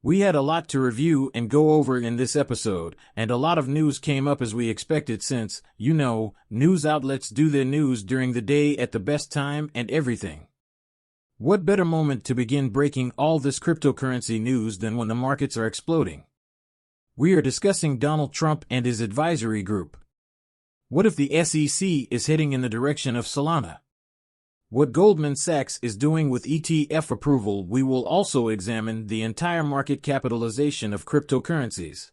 We had a lot to review and go over in this episode, and a lot of news came up as we expected since, news outlets do their news during the day at the best time and everything. What better moment to begin breaking all this cryptocurrency news than when the markets are exploding? We are discussing Donald Trump and his advisory group. What if the SEC is heading in the direction of Solana? What Goldman Sachs is doing with ETF approval. We will also examine the entire market capitalization of cryptocurrencies.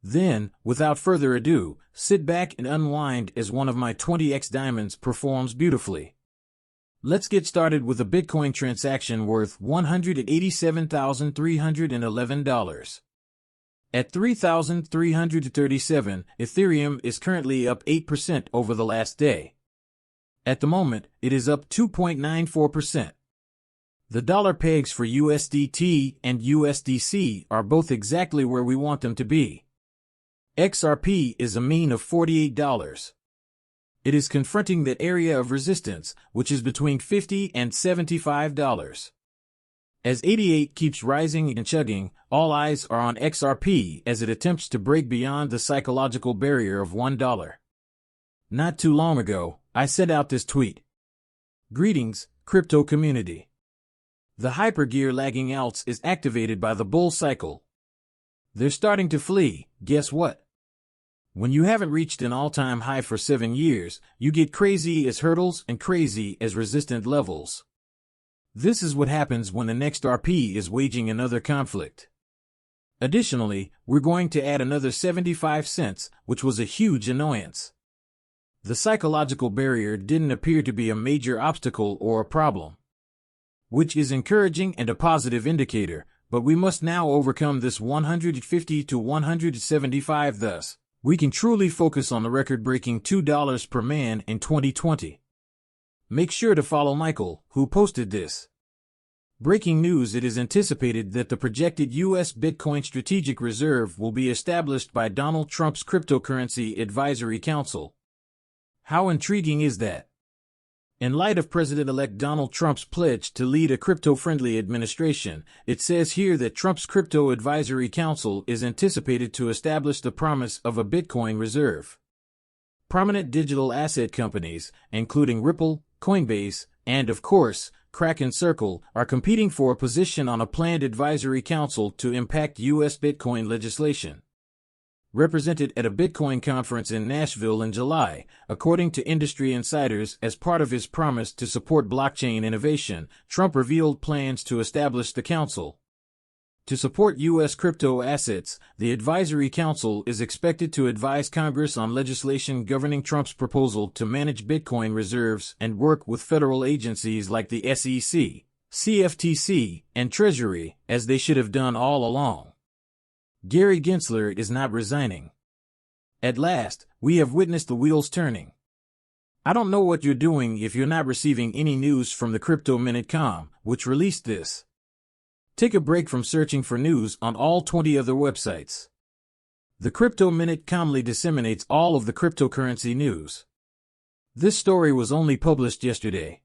Then, without further ado, sit back and unwind as one of my 20x diamonds performs beautifully. Let's get started with a Bitcoin transaction worth $187,311. At $3,337, Ethereum is currently up 8% over the last day. At the moment, it is up 2.94%. The dollar pegs for USDT and USDC are both exactly where we want them to be. XRP is a mean of $48. It is confronting that area of resistance, which is between $50 and $75. As 88 keeps rising and chugging, all eyes are on XRP as it attempts to break beyond the psychological barrier of $1. Not too long ago, I sent out this tweet. Greetings, crypto community. The hypergear lagging alts is activated by the bull cycle. They're starting to flee. Guess what? When you haven't reached an all-time high for 7 years, you get crazy as hurdles and crazy as resistant levels. This is what happens when the next RP is waging another conflict. Additionally, we're going to add another 75 cents, which was a huge annoyance. The psychological barrier didn't appear to be a major obstacle or a problem, which is encouraging and a positive indicator, but we must now overcome this 150 to 175. Thus, we can truly focus on the record-breaking $2 per man in 2020. Make sure to follow Michael, who posted this. Breaking news: it is anticipated that the projected U.S. Bitcoin Strategic Reserve will be established by Donald Trump's Cryptocurrency Advisory Council. How intriguing is that? In light of President-elect Donald Trump's pledge to lead a crypto-friendly administration, it says here that Trump's Crypto Advisory Council is anticipated to establish the promise of a Bitcoin reserve. Prominent digital asset companies, including Ripple, Coinbase, and, of course, Kraken Circle, are competing for a position on a planned advisory council to impact U.S. Bitcoin legislation. Represented at a Bitcoin conference in Nashville in July, according to industry insiders, as part of his promise to support blockchain innovation, Trump revealed plans to establish the council. To support U.S. crypto assets, the Advisory Council is expected to advise Congress on legislation governing Trump's proposal to manage Bitcoin reserves and work with federal agencies like the SEC, CFTC, and Treasury, as they should have done all along. Gary Gensler is not resigning. At last, we have witnessed the wheels turning. I don't know what you're doing if you're not receiving any news from the CryptoMinute.com, which released this. Take a break from searching for news on all 20 other websites. The Crypto Minute calmly disseminates all of the cryptocurrency news. This story was only published yesterday.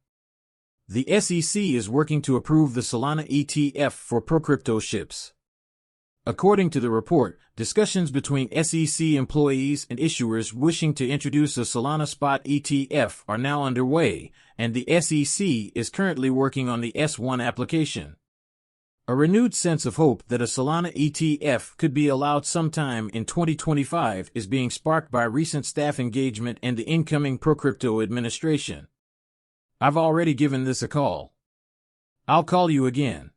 The SEC is working to approve the Solana ETF for pro-crypto ships. According to the report, discussions between SEC employees and issuers wishing to introduce a Solana spot ETF are now underway, and the SEC is currently working on the S1 application. A renewed sense of hope that a Solana ETF could be allowed sometime in 2025 is being sparked by recent staff engagement and the incoming pro-crypto administration. I've already given this a call. I'll call you again.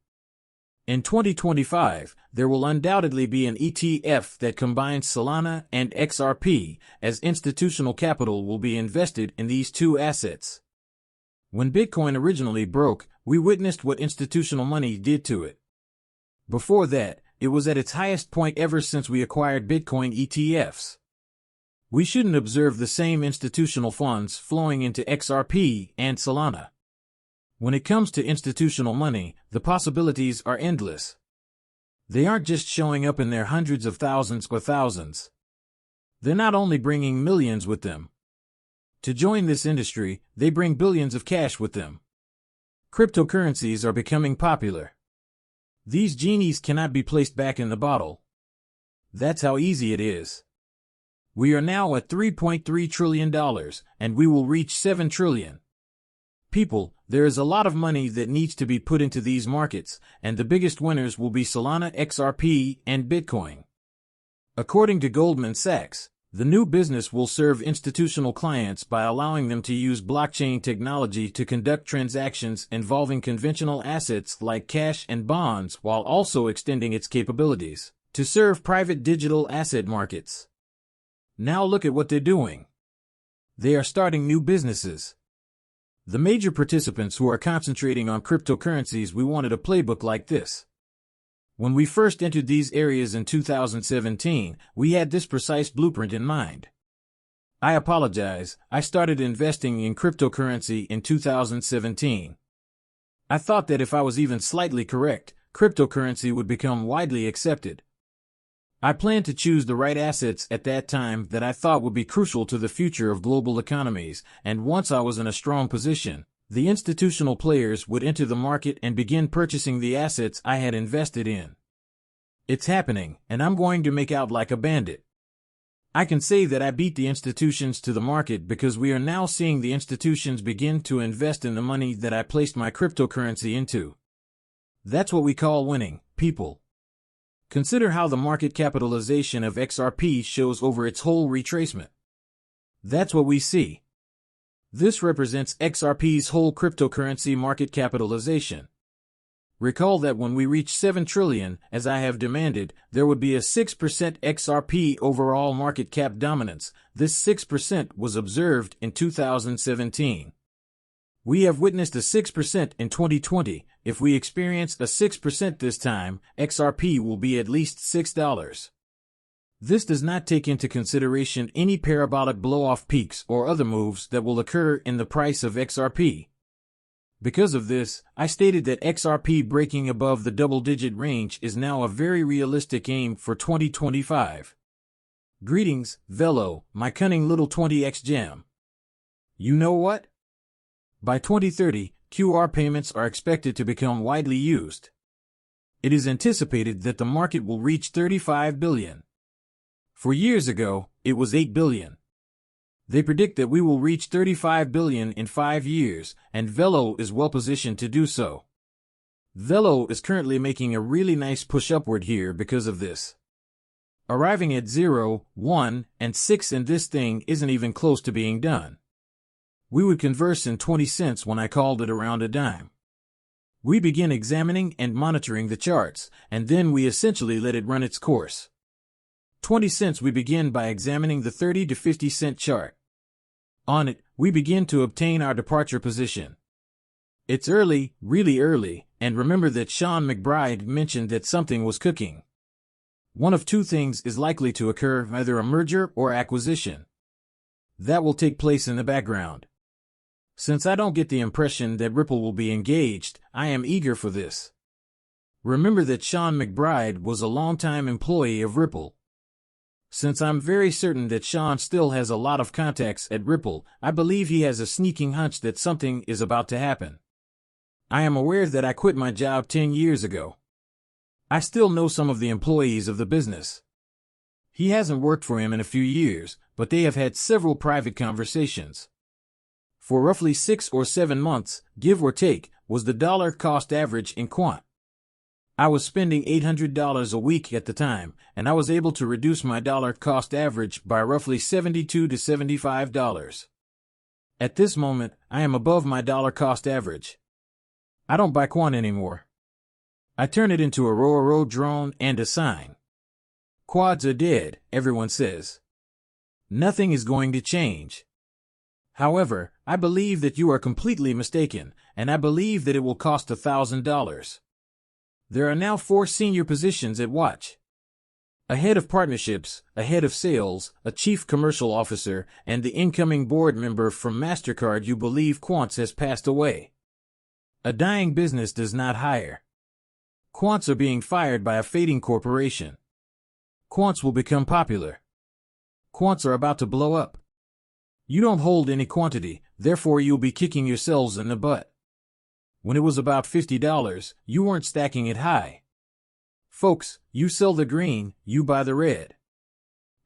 In 2025, there will undoubtedly be an ETF that combines Solana and XRP, as institutional capital will be invested in these two assets. When Bitcoin originally broke, we witnessed what institutional money did to it. Before that, it was at its highest point ever since we acquired Bitcoin ETFs. We shouldn't observe the same institutional funds flowing into XRP and Solana. When it comes to institutional money, the possibilities are endless. They aren't just showing up in their hundreds of thousands or thousands. They're not only bringing millions with them. To join this industry, they bring billions of cash with them. Cryptocurrencies are becoming popular. These genies cannot be placed back in the bottle. That's how easy it is. We are now at $3.3 trillion, and we will reach $7 trillion. People, there is a lot of money that needs to be put into these markets, and the biggest winners will be Solana, XRP, and Bitcoin. According to Goldman Sachs, the new business will serve institutional clients by allowing them to use blockchain technology to conduct transactions involving conventional assets like cash and bonds, while also extending its capabilities to serve private digital asset markets. Now look at what they're doing. They are starting new businesses. The major participants who are concentrating on cryptocurrencies, we wanted a playbook like this. When we first entered these areas in 2017, we had this precise blueprint in mind. I apologize, I started investing in cryptocurrency in 2017. I thought that if I was even slightly correct, cryptocurrency would become widely accepted. I planned to choose the right assets at that time that I thought would be crucial to the future of global economies, and once I was in a strong position, the institutional players would enter the market and begin purchasing the assets I had invested in. It's happening, and I'm going to make out like a bandit. I can say that I beat the institutions to the market because we are now seeing the institutions begin to invest in the money that I placed my cryptocurrency into. That's what we call winning, people. Consider how the market capitalization of XRP shows over its whole retracement. That's what we see. This represents XRP's whole cryptocurrency market capitalization. Recall that when we reach 7 trillion, as I have demanded, there would be a 6% XRP overall market cap dominance. This 6% was observed in 2017. We have witnessed a 6% in 2020. If we experience a 6% this time, XRP will be at least $6. This does not take into consideration any parabolic blow-off peaks or other moves that will occur in the price of XRP. Because of this, I stated that XRP breaking above the double-digit range is now a very realistic aim for 2025. Greetings, Velo, my cunning little 20x gem. You know what? By 2030, QR payments are expected to become widely used. It is anticipated that the market will reach 35 billion. For years ago, it was 8 billion. They predict that we will reach 35 billion in 5 years, and Velo is well positioned to do so. Velo is currently making a really nice push upward here because of this. Arriving at 0, 1, and 6, and this thing isn't even close to being done. We would converse in 20 cents when I called it around a dime. We begin examining and monitoring the charts, and then we essentially let it run its course. 20 cents we begin by examining the 30 to 50 cent chart. On it, we begin to obtain our departure position. It's early, really early, and remember that Sean McBride mentioned that something was cooking. One of two things is likely to occur, either a merger or acquisition. That will take place in the background. Since I don't get the impression that Ripple will be engaged, I am eager for this. Remember that Sean McBride was a longtime employee of Ripple. Since I'm very certain that Sean still has a lot of contacts at Ripple, I believe he has a sneaking hunch that something is about to happen. I am aware that I quit my job 10 years ago. I still know some of the employees of the business. He hasn't worked for him in a few years, but they have had several private conversations. For roughly 6 or 7 months, give or take, was the dollar cost average in quant. I was spending $800 a week at the time, and I was able to reduce my dollar cost average by roughly $72 to $75. At this moment, I am above my dollar cost average. I don't buy quant anymore. I turn it into a row drone and a sign. Quads are dead, everyone says. Nothing is going to change. However, I believe that you are completely mistaken, and I believe that it will cost $1,000. There are now 4 senior positions at Watch. A head of partnerships, a head of sales, a chief commercial officer, and the incoming board member from MasterCard you believe Quants has passed away. A dying business does not hire. Quants are being fired by a fading corporation. Quants will become popular. Quants are about to blow up. You don't hold any quantity, therefore you'll be kicking yourselves in the butt. When it was about $50, you weren't stacking it high. Folks, you sell the green, you buy the red.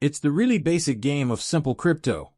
It's the really basic game of simple crypto.